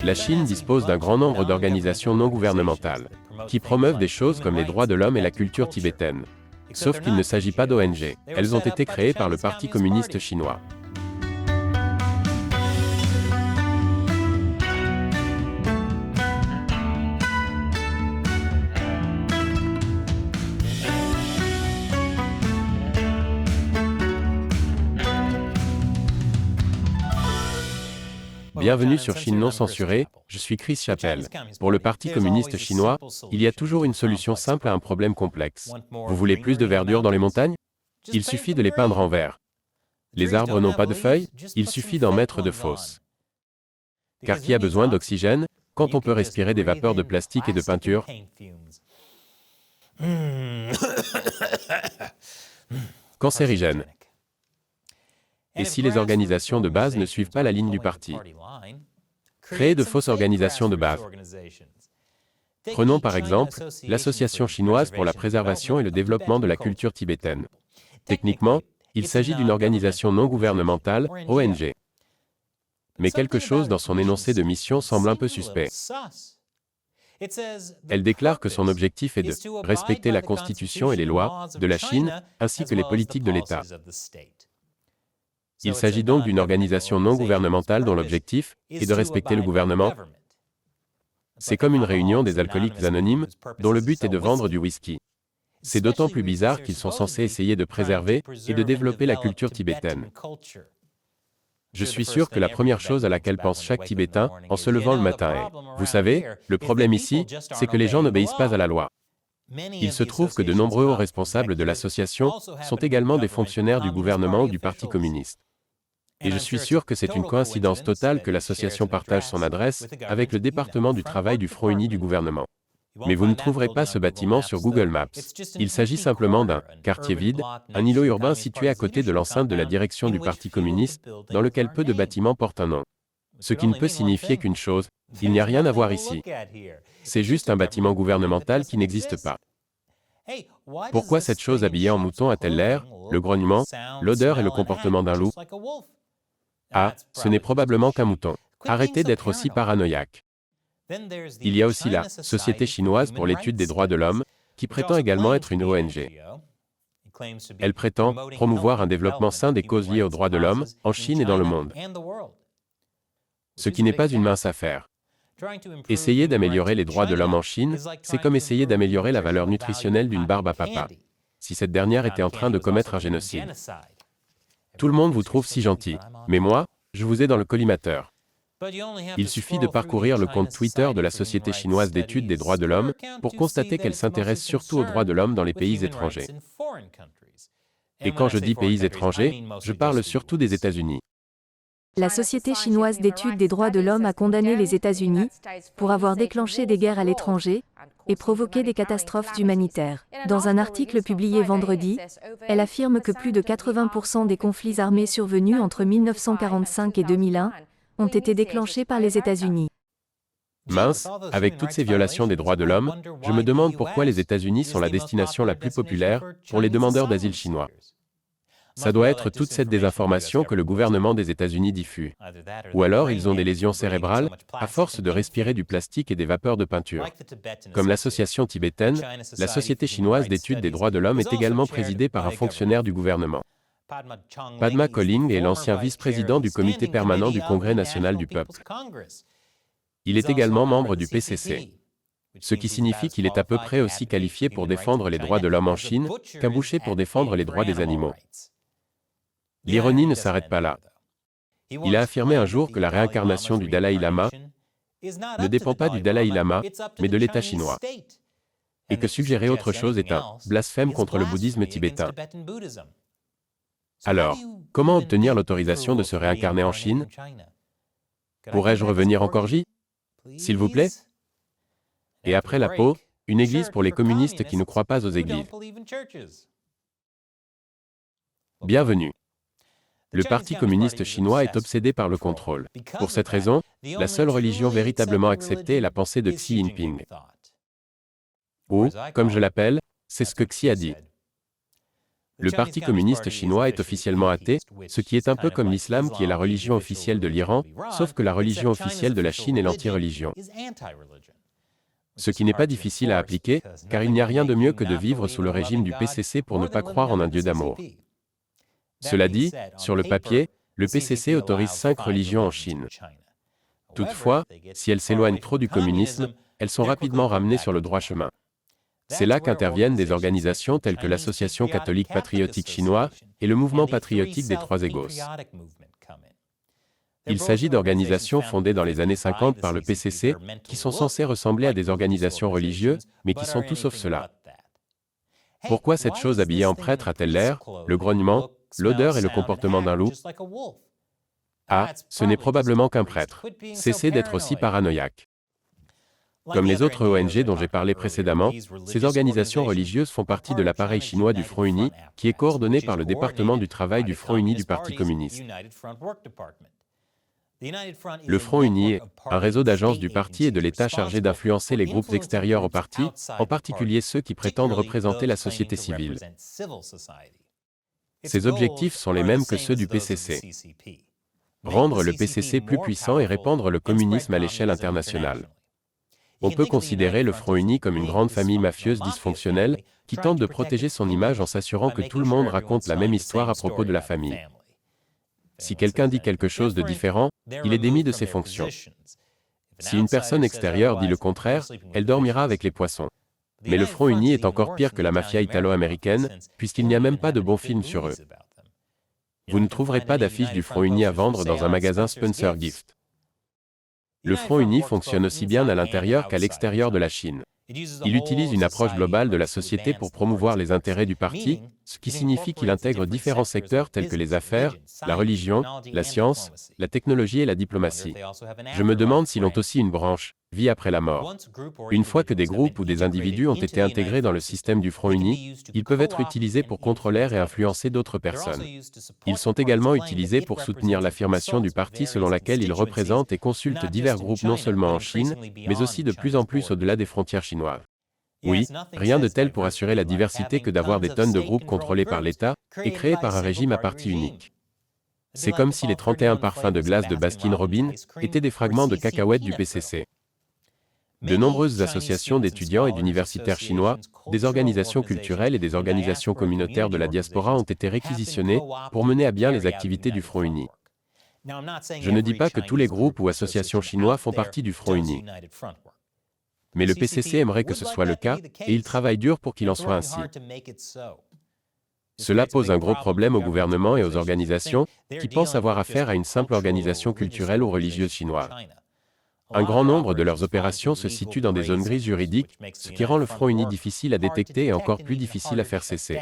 La Chine dispose d'un grand nombre d'organisations non gouvernementales, qui promeuvent des choses comme les droits de l'homme et la culture tibétaine. Sauf qu'il ne s'agit pas d'ONG, elles ont été créées par le Parti communiste chinois. Bienvenue sur Chine non censurée, je suis Chris Chappell. Pour le Parti communiste chinois, il y a toujours une solution simple à un problème complexe. Vous voulez plus de verdure dans les montagnes? Il suffit de les peindre en vert. Les arbres n'ont pas de feuilles, il suffit d'en mettre de fausses. Car qui a besoin d'oxygène, quand on peut respirer des vapeurs de plastique et de peinture? Cancérigène. Et si les organisations de base ne suivent pas la ligne du parti? Créer de fausses organisations de base. Prenons par exemple l'Association chinoise pour la préservation et le développement de la culture tibétaine. Techniquement, il s'agit d'une organisation non gouvernementale, ONG. Mais quelque chose dans son énoncé de mission semble un peu suspect. Elle déclare que son objectif est de respecter la Constitution et les lois de la Chine, ainsi que les politiques de l'État. Il s'agit donc d'une organisation non gouvernementale dont l'objectif est de respecter le gouvernement. C'est comme une réunion des alcooliques anonymes, dont le but est de vendre du whisky. C'est d'autant plus bizarre qu'ils sont censés essayer de préserver et de développer la culture tibétaine. Je suis sûr que la première chose à laquelle pense chaque Tibétain en se levant le matin est, vous savez, le problème ici, c'est que les gens n'obéissent pas à la loi. Il se trouve que de nombreux hauts responsables de l'association sont également des fonctionnaires du gouvernement ou du Parti communiste. Et je suis sûr que c'est une coïncidence totale que l'association partage son adresse avec le département du travail du Front uni du gouvernement. Mais vous ne trouverez pas ce bâtiment sur Google Maps. Il s'agit simplement d'un quartier vide, un îlot urbain situé à côté de l'enceinte de la direction du Parti communiste, dans lequel peu de bâtiments portent un nom. Ce qui ne peut signifier qu'une chose, il n'y a rien à voir ici. C'est juste un bâtiment gouvernemental qui n'existe pas. Pourquoi cette chose habillée en mouton a-t-elle l'air, le grognement, l'odeur et le comportement d'un loup? Ah, ce n'est probablement qu'un mouton. Arrêtez d'être aussi paranoïaque. Il y a aussi la Société chinoise pour l'étude des droits de l'homme, qui prétend également être une ONG. Elle prétend promouvoir un développement sain des causes liées aux droits de l'homme, en Chine et dans le monde. Ce qui n'est pas une mince affaire. Essayer d'améliorer les droits de l'homme en Chine, c'est comme essayer d'améliorer la valeur nutritionnelle d'une barbe à papa, si cette dernière était en train de commettre un génocide. Tout le monde vous trouve si gentil, mais moi, je vous ai dans le collimateur. Il suffit de parcourir le compte Twitter de la Société chinoise d'études des droits de l'homme pour constater qu'elle s'intéresse surtout aux droits de l'homme dans les pays étrangers. Et quand je dis pays étrangers, je parle surtout des États-Unis. La Société chinoise d'études des droits de l'homme a condamné les États-Unis pour avoir déclenché des guerres à l'étranger et provoqué des catastrophes humanitaires. Dans un article publié vendredi, elle affirme que plus de 80% des conflits armés survenus entre 1945 et 2001 ont été déclenchés par les États-Unis. Mince, avec toutes ces violations des droits de l'homme, je me demande pourquoi les États-Unis sont la destination la plus populaire pour les demandeurs d'asile chinois. Ça doit être toute cette désinformation que le gouvernement des États-Unis diffuse. Ou alors ils ont des lésions cérébrales, à force de respirer du plastique et des vapeurs de peinture. Comme l'association tibétaine, la Société chinoise d'études des droits de l'homme est également présidée par un fonctionnaire du gouvernement. Padma Choling est l'ancien vice-président du comité permanent du Congrès national du peuple. Il est également membre du PCC. Ce qui signifie qu'il est à peu près aussi qualifié pour défendre les droits de l'homme en Chine qu'un boucher pour défendre les droits des animaux. L'ironie ne s'arrête pas là. Il a affirmé un jour que la réincarnation du Dalai Lama ne dépend pas du Dalai Lama, mais de l'État chinois. Et que suggérer autre chose est un blasphème contre le bouddhisme tibétain. Alors, comment obtenir l'autorisation de se réincarner en Chine? Pourrais-je revenir en Corgie? S'il vous plaît? Et après la peau, une église pour les communistes qui ne croient pas aux églises. Bienvenue. Le Parti communiste chinois est obsédé par le contrôle. Pour cette raison, la seule religion véritablement acceptée est la pensée de Xi Jinping. Ou, comme je l'appelle, c'est ce que Xi a dit. Le Parti communiste chinois est officiellement athée, ce qui est un peu comme l'islam qui est la religion officielle de l'Iran, sauf que la religion officielle de la Chine est l'anti-religion. Ce qui n'est pas difficile à appliquer, car il n'y a rien de mieux que de vivre sous le régime du PCC pour ne pas croire en un Dieu d'amour. Cela dit, sur le papier, le PCC autorise 5 religions en Chine. Toutefois, si elles s'éloignent trop du communisme, elles sont rapidement ramenées sur le droit chemin. C'est là qu'interviennent des organisations telles que l'Association catholique patriotique chinoise et le mouvement patriotique des Trois Égos. Il s'agit d'organisations fondées dans les années 50 par le PCC, qui sont censées ressembler à des organisations religieuses, mais qui sont tout sauf cela. Pourquoi cette chose habillée en prêtre a-t-elle l'air, le grognement, l'odeur et le comportement d'un loup? Ah, ce n'est probablement qu'un prêtre. Cessez d'être aussi paranoïaque. Comme les autres ONG dont j'ai parlé précédemment, ces organisations religieuses font partie de l'appareil chinois du Front Uni, qui est coordonné par le département du travail du Front Uni du Parti communiste. Le Front Uni est un réseau d'agences du parti et de l'État chargé d'influencer les groupes extérieurs au parti, en particulier ceux qui prétendent représenter la société civile. Ces objectifs sont les mêmes que ceux du PCC. Rendre le PCC plus puissant et répandre le communisme à l'échelle internationale. On peut considérer le Front Uni comme une grande famille mafieuse dysfonctionnelle qui tente de protéger son image en s'assurant que tout le monde raconte la même histoire à propos de la famille. Si quelqu'un dit quelque chose de différent, il est démis de ses fonctions. Si une personne extérieure dit le contraire, elle dormira avec les poissons. Mais le Front Uni est encore pire que la mafia italo-américaine, puisqu'il n'y a même pas de bons films sur eux. Vous ne trouverez pas d'affiche du Front Uni à vendre dans un magasin Spencer Gift. Le Front Uni fonctionne aussi bien à l'intérieur qu'à l'extérieur de la Chine. Il utilise une approche globale de la société pour promouvoir les intérêts du parti, ce qui signifie qu'il intègre différents secteurs tels que les affaires, la religion, la science, la technologie et la diplomatie. Je me demande s'ils ont aussi une branche, vie après la mort. Une fois que des groupes ou des individus ont été intégrés dans le système du Front Uni, ils peuvent être utilisés pour contrôler et influencer d'autres personnes. Ils sont également utilisés pour soutenir l'affirmation du parti selon laquelle ils représentent et consultent divers groupes non seulement en Chine, mais aussi de plus en plus au-delà des frontières chinoises. Oui, rien de tel pour assurer la diversité que d'avoir des tonnes de groupes contrôlés par l'État et créés par un régime à parti unique. C'est comme si les 31 parfums de glace de Baskin-Robbins étaient des fragments de cacahuètes du PCC. De nombreuses associations d'étudiants et d'universitaires chinois, des organisations culturelles et des organisations communautaires de la diaspora ont été réquisitionnées pour mener à bien les activités du Front Uni. Je ne dis pas que tous les groupes ou associations chinois font partie du Front Uni. Mais le PCC aimerait que ce soit le cas, et il travaille dur pour qu'il en soit ainsi. Cela pose un gros problème au gouvernement et aux organisations, qui pensent avoir affaire à une simple organisation culturelle ou religieuse chinoise. Un grand nombre de leurs opérations se situent dans des zones grises juridiques, ce qui rend le Front Uni difficile à détecter et encore plus difficile à faire cesser.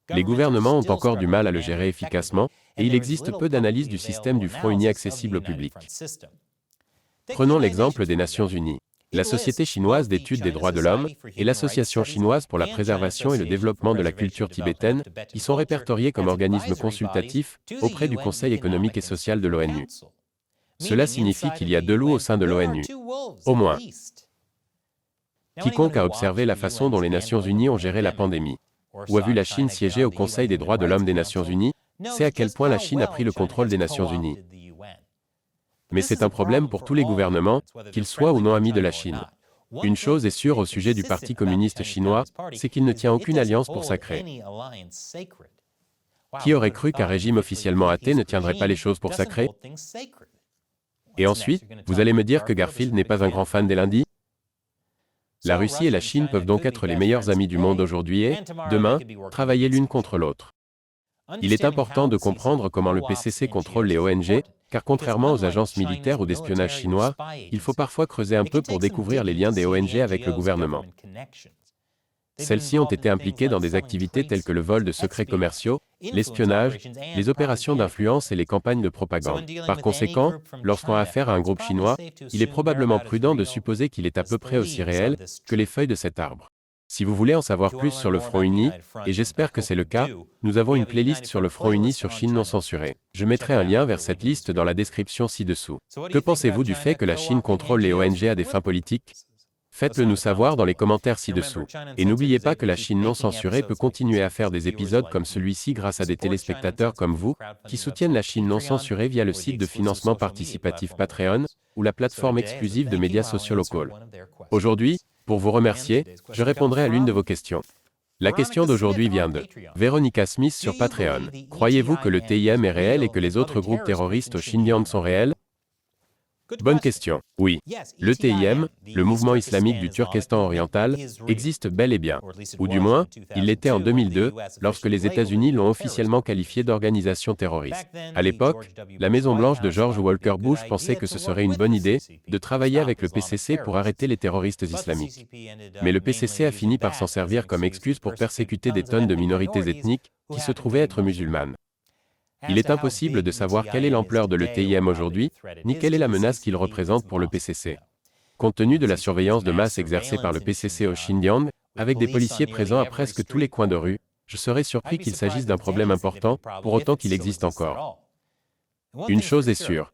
Les gouvernements ont encore du mal à le gérer efficacement, et il existe peu d'analyses du système du Front Uni accessible au public. Prenons l'exemple des Nations Unies. La Société chinoise d'études des droits de l'homme et l'Association chinoise pour la préservation et le développement de la culture tibétaine y sont répertoriés comme organismes consultatifs auprès du Conseil économique et social de l'ONU. Cela signifie qu'il y a 2 loups au sein de l'ONU. Au moins. Quiconque a observé la façon dont les Nations Unies ont géré la pandémie, ou a vu la Chine siéger au Conseil des droits de l'homme des Nations Unies, sait à quel point la Chine a pris le contrôle des Nations Unies. Mais c'est un problème pour tous les gouvernements, qu'ils soient ou non amis de la Chine. Une chose est sûre au sujet du Parti communiste chinois, c'est qu'il ne tient aucune alliance pour sacrée. Qui aurait cru qu'un régime officiellement athée ne tiendrait pas les choses pour sacrées? Et ensuite, vous allez me dire que Garfield n'est pas un grand fan des lundis? La Russie et la Chine peuvent donc être les meilleurs amis du monde aujourd'hui et, demain, travailler l'une contre l'autre. Il est important de comprendre comment le PCC contrôle les ONG, car contrairement aux agences militaires ou d'espionnage chinois, il faut parfois creuser un peu pour découvrir les liens des ONG avec le gouvernement. Celles-ci ont été impliquées dans des activités telles que le vol de secrets commerciaux, l'espionnage, les opérations d'influence et les campagnes de propagande. Par conséquent, lorsqu'on a affaire à un groupe chinois, il est probablement prudent de supposer qu'il est à peu près aussi réel que les feuilles de cet arbre. Si vous voulez en savoir plus sur le Front Uni, et j'espère que c'est le cas, nous avons une playlist sur le Front Uni sur Chine non censurée. Je mettrai un lien vers cette liste dans la description ci-dessous. Que pensez-vous du fait que la Chine contrôle les ONG à des fins politiques? Faites-le nous savoir dans les commentaires ci-dessous. Et n'oubliez pas que la Chine non censurée peut continuer à faire des épisodes comme celui-ci grâce à des téléspectateurs comme vous, qui soutiennent la Chine non censurée via le site de financement participatif Patreon, ou la plateforme exclusive de médias sociaux locaux. Aujourd'hui, pour vous remercier, je répondrai à l'une de vos questions. La question d'aujourd'hui vient de Veronica Smith sur Patreon. Croyez-vous que le TIM est réel et que les autres groupes terroristes au Xinjiang sont réels? Bonne question. Oui. Le TIM, le mouvement islamique du Turkestan oriental, existe bel et bien. Ou du moins, il l'était en 2002, lorsque les États-Unis l'ont officiellement qualifié d'organisation terroriste. À l'époque, la Maison-Blanche de George Walker Bush pensait que ce serait une bonne idée de travailler avec le PCC pour arrêter les terroristes islamiques. Mais le PCC a fini par s'en servir comme excuse pour persécuter des tonnes de minorités ethniques qui se trouvaient être musulmanes. Il est impossible de savoir quelle est l'ampleur de l'ETIM aujourd'hui, ni quelle est la menace qu'il représente pour le PCC. Compte tenu de la surveillance de masse exercée par le PCC au Xinjiang, avec des policiers présents à presque tous les coins de rue, je serais surpris qu'il s'agisse d'un problème important, pour autant qu'il existe encore. Une chose est sûre.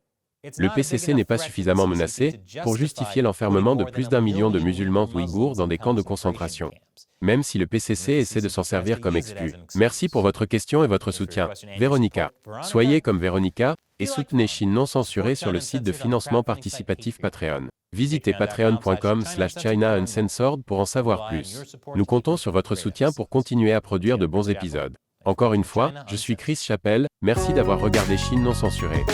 Le PCC n'est pas suffisamment menacé pour justifier l'enfermement de plus d'1 million de musulmans ouïghours dans des camps de concentration. Même si le PCC essaie de s'en servir comme excuse. Merci pour votre question et votre soutien. Véronica. Soyez comme Véronica et soutenez Chine non censurée sur le site de financement participatif Patreon. Visitez patreon.com/China Uncensored pour en savoir plus. Nous comptons sur votre soutien pour continuer à produire de bons épisodes. Encore une fois, je suis Chris Chappell, merci d'avoir regardé Chine non censurée.